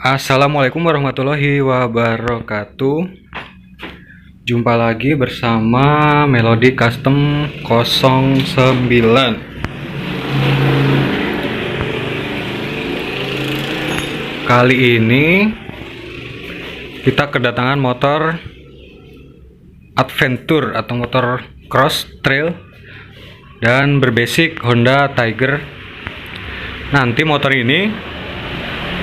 Assalamualaikum warahmatullahi wabarakatuh. Jumpa lagi bersama Melody Custom 09. Kali ini kita kedatangan motor adventure atau motor cross trail dan berbasic Honda Tiger. Nanti motor ini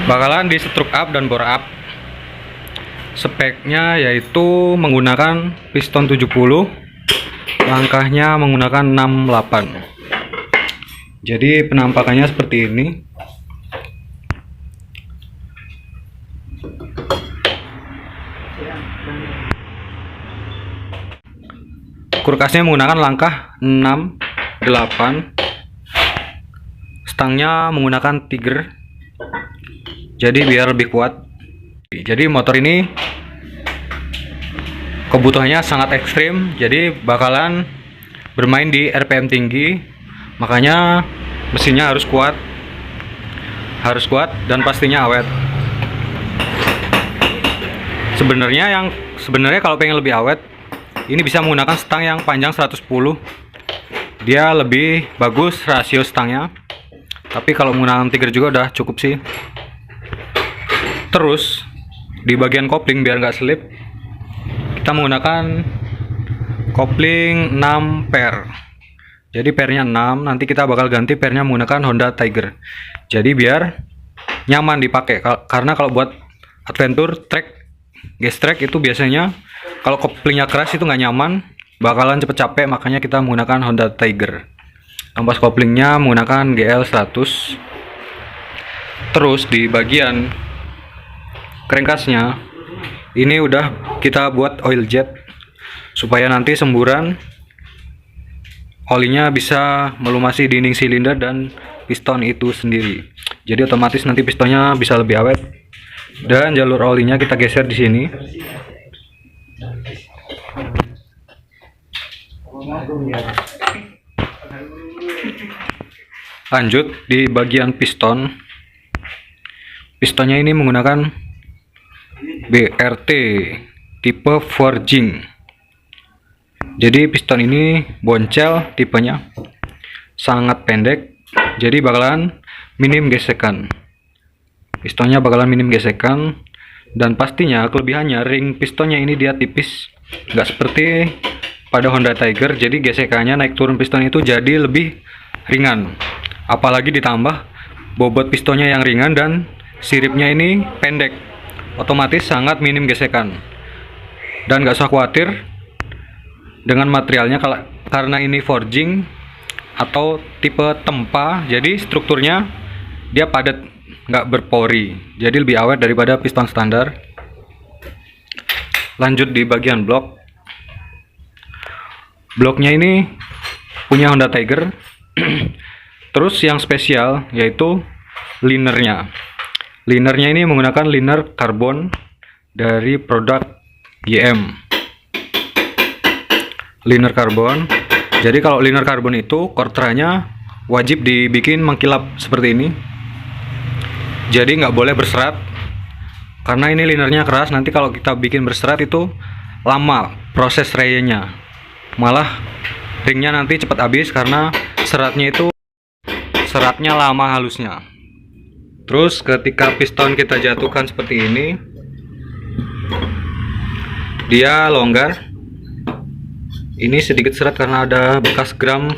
bakalan di stroke up dan bore up. Speknya yaitu menggunakan piston 70, langkahnya menggunakan 68. Jadi penampakannya seperti ini. Kurkasnya menggunakan langkah 6, 8. Stangnya menggunakan Tiger, jadi biar lebih kuat. Jadi motor ini kebutuhannya sangat ekstrim, jadi bakalan bermain di RPM tinggi, makanya mesinnya harus kuat dan pastinya awet. Sebenarnya kalau pengen lebih awet, ini bisa menggunakan stang yang panjang 110. Dia lebih bagus rasio stangnya. Tapi kalau menggunakan Tiger juga udah cukup sih. Terus di bagian kopling biar nggak selip, kita menggunakan kopling 6 pair. Jadi pairnya 6, nanti kita bakal ganti pairnya menggunakan Honda Tiger. Jadi biar nyaman dipakai. Karena kalau buat adventure track, gas track itu biasanya kalau koplingnya keras itu nggak nyaman, bakalan cepet capek, makanya kita menggunakan Honda Tiger. Ampas koplingnya menggunakan GL 100. Terus di bagian crankcase-nya ini udah kita buat oil jet supaya nanti semburan olinya bisa melumasi dinding silinder dan piston itu sendiri. Jadi otomatis nanti pistonnya bisa lebih awet. Dan jalur olinya kita geser di sini. Lanjut di bagian piston. Pistonnya ini menggunakan BRT tipe forging. Jadi piston ini boncel tipenya, sangat pendek, jadi bakalan minim gesekan. Pistonnya bakalan minim gesekan, dan pastinya kelebihannya ring pistonnya ini dia tipis, nggak seperti pada Honda Tiger. Jadi gesekannya naik turun piston itu jadi lebih ringan. Apalagi ditambah bobot pistonnya yang ringan dan siripnya ini pendek, otomatis sangat minim gesekan. Dan nggak usah khawatir dengan materialnya, karena ini forging atau tipe tempa, jadi strukturnya dia padat, nggak berpori, jadi lebih awet daripada piston standar. Lanjut di bagian bloknya ini punya Honda Tiger. Terus yang spesial yaitu linernya. Linernya ini menggunakan liner karbon dari produk GM. Liner karbon. Jadi kalau liner karbon itu kortranya wajib dibikin mengkilap seperti ini. Jadi nggak boleh berserat, karena ini linernya keras. Nanti kalau kita bikin berserat itu lama proses rayanya, malah ringnya nanti cepat habis karena seratnya lama halusnya. Terus ketika piston kita jatuhkan seperti ini, dia longgar. Ini sedikit serat karena ada bekas gram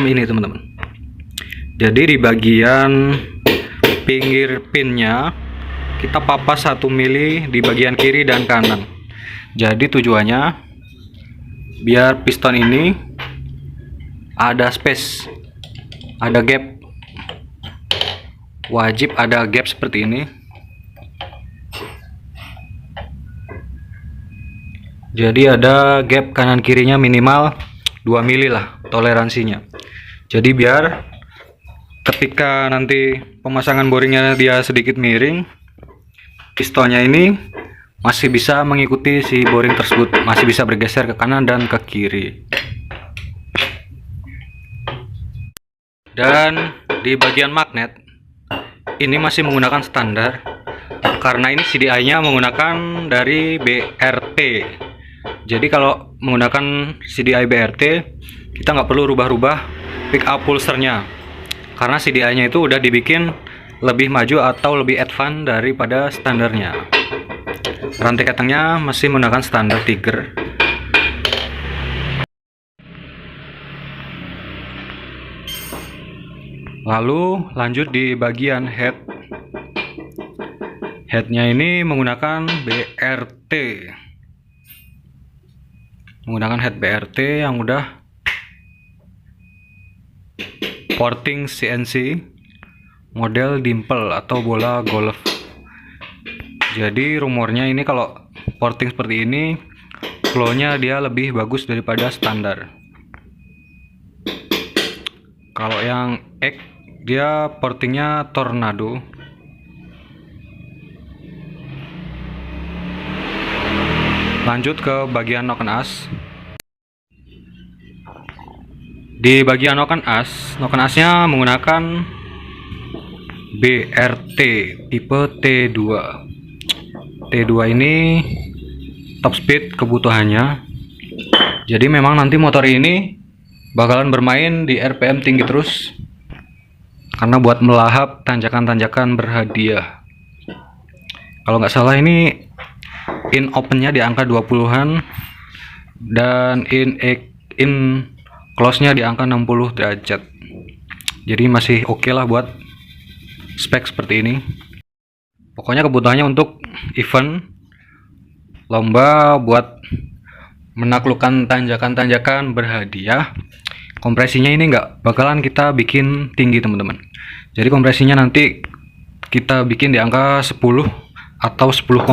ini teman-teman. Jadi di bagian pinggir pinnya kita papas 1 mili di bagian kiri dan kanan. Jadi tujuannya biar piston ini ada space, ada gap. Wajib ada gap seperti ini. Jadi ada gap kanan kirinya minimal 2 mili lah toleransinya. Jadi biar ketika nanti pemasangan boringnya dia sedikit miring, pistonnya ini masih bisa mengikuti si boring tersebut, masih bisa bergeser ke kanan dan ke kiri. Dan di bagian magnet ini masih menggunakan standar karena ini CDI-nya menggunakan dari BRT. Jadi kalau menggunakan CDI BRT, kita nggak perlu rubah-rubah pick up pulsernya karena CDI-nya itu udah dibikin lebih maju atau lebih advance daripada standarnya. Rantai ketengnya masih menggunakan standar Tiger. Lalu lanjut di bagian head. Headnya ini menggunakan BRT. Menggunakan head BRT yang udah porting CNC model dimple atau bola golf. Jadi rumornya ini kalau porting seperti ini flow-nya dia lebih bagus daripada standar. Kalau yang X dia portingnya tornado. Lanjut ke bagian noken as. Di bagian noken asnya menggunakan BRT tipe T2. T2 ini top speed kebutuhannya. Jadi memang nanti motor ini bakalan bermain di RPM tinggi terus karena buat melahap tanjakan-tanjakan berhadiah. Kalau nggak salah ini in opennya di angka 20-an dan in close-nya di angka 60 derajat. Jadi masih oke lah buat spek seperti ini. Pokoknya kebutuhannya untuk event lomba buat menaklukkan tanjakan-tanjakan berhadiah. Kompresinya ini nggak bakalan kita bikin tinggi teman-teman. Jadi kompresinya nanti kita bikin di angka 10 atau 10,5.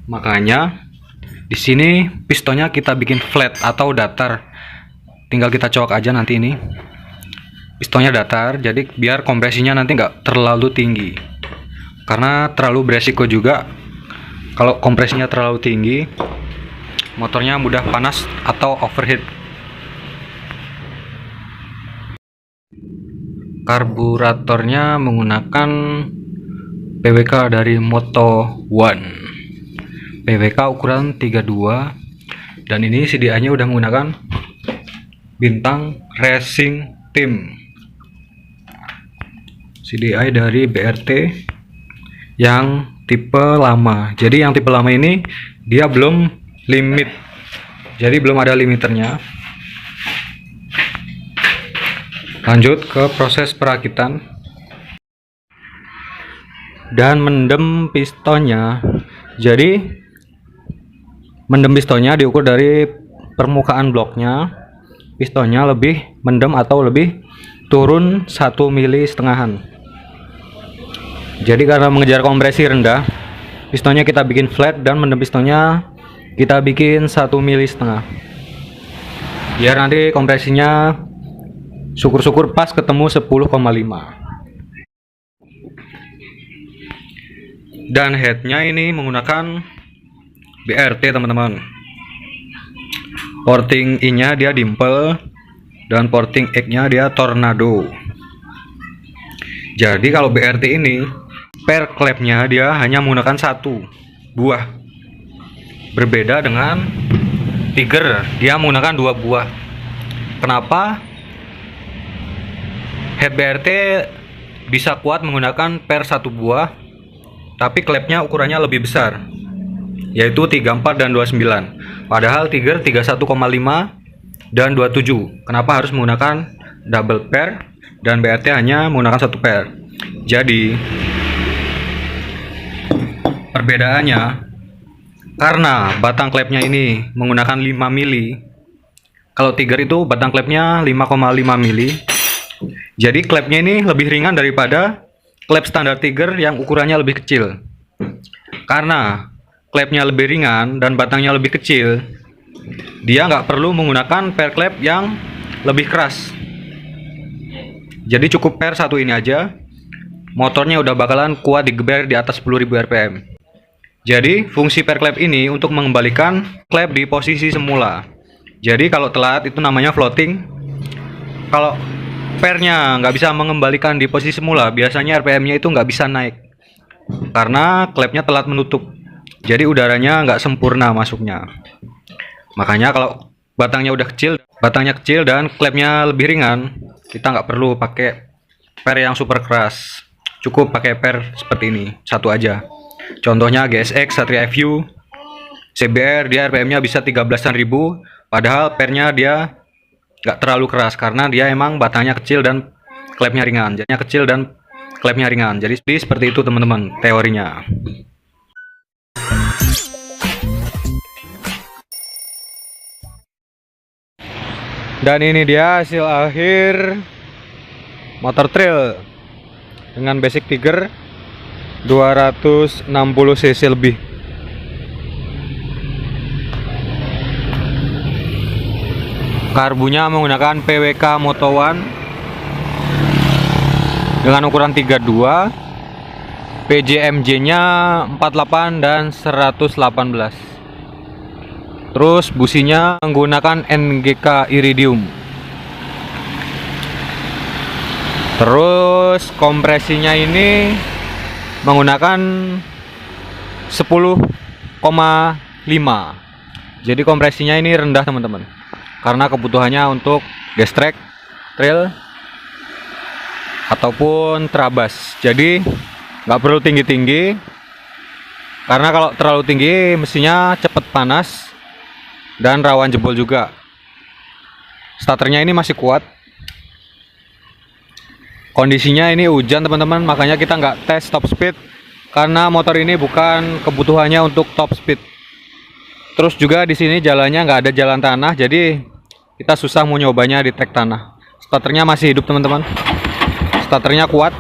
Makanya di sini pistonnya kita bikin flat atau datar. Tinggal kita colok aja nanti ini. Pistonnya datar, jadi biar kompresinya nanti nggak terlalu tinggi. Karena terlalu beresiko juga kalau kompresinya terlalu tinggi, motornya mudah panas atau overheat. Karburatornya menggunakan PWK dari Moto1. PWK ukuran 32 dan ini CDI-nya udah menggunakan Bintang Racing Team. CDI dari BRT yang tipe lama. Jadi yang tipe lama ini dia belum limit. Jadi belum ada limiternya. Lanjut ke proses perakitan dan mendem pistonnya. Jadi mendem pistonnya diukur dari permukaan bloknya. Pistonnya lebih mendem atau lebih turun 1 mili setengahan. Jadi karena mengejar kompresi rendah, pistonnya kita bikin flat dan mendem pistonnya kita bikin 1 mili setengah. Biar nanti kompresinya syukur-syukur pas ketemu 10,5. Dan headnya ini menggunakan BRT teman-teman. Porting I-nya dia dimple dan porting X-nya dia tornado. Jadi kalau BRT ini per klepnya dia hanya menggunakan 1 buah. Berbeda dengan Tiger, dia menggunakan 2 buah. Kenapa? Head BRT bisa kuat menggunakan per 1 buah, tapi klepnya ukurannya lebih besar, yaitu 34 dan 29. Padahal Tiger 31,5 dan 27. Kenapa harus menggunakan double pair dan BRT hanya menggunakan 1 pair? Jadi perbedaannya karena batang klepnya ini menggunakan 5 mili. Kalau Tiger itu batang klepnya 5,5 mili. Jadi klepnya ini lebih ringan daripada klep standar Tiger yang ukurannya lebih kecil. Karena klepnya lebih ringan dan batangnya lebih kecil, dia nggak perlu menggunakan pair klep yang lebih keras. Jadi cukup pair 1 ini aja, motornya udah bakalan kuat digeber di atas 10.000 rpm. Jadi fungsi pair klep ini untuk mengembalikan klep di posisi semula. Jadi kalau telat itu namanya floating. Kalau pernya nggak bisa mengembalikan di posisi semula. Biasanya RPM-nya itu nggak bisa naik karena klepnya telat menutup. Jadi udaranya nggak sempurna masuknya. Makanya kalau batangnya kecil dan klepnya lebih ringan, kita nggak perlu pakai per yang super keras. Cukup pakai per seperti ini, satu aja. Contohnya GSX Satria FU CBR, dia RPM-nya bisa 13.000, padahal pernya dia nggak terlalu keras karena dia emang batangnya kecil dan klepnya ringan. Jadi seperti itu teman-teman teorinya. Dan ini dia hasil akhir motor trail dengan basic Tiger 260 cc lebih. Karbunya menggunakan PWK Moto One dengan ukuran 32, PJMJ-nya 48 dan 118. Terus businya menggunakan NGK Iridium. Terus kompresinya ini menggunakan 10,5. Jadi kompresinya ini rendah teman-teman, karena kebutuhannya untuk gas track, trail ataupun trabas. Jadi nggak perlu tinggi-tinggi, karena kalau terlalu tinggi mesinnya cepat panas dan rawan jebol juga. Starternya ini masih kuat. Kondisinya ini hujan teman-teman, makanya kita nggak tes top speed karena motor ini bukan kebutuhannya untuk top speed. Terus juga di sini jalannya nggak ada jalan tanah, jadi kita susah mau nyobanya di trek tanah. Starternya masih hidup teman-teman. Starternya kuat.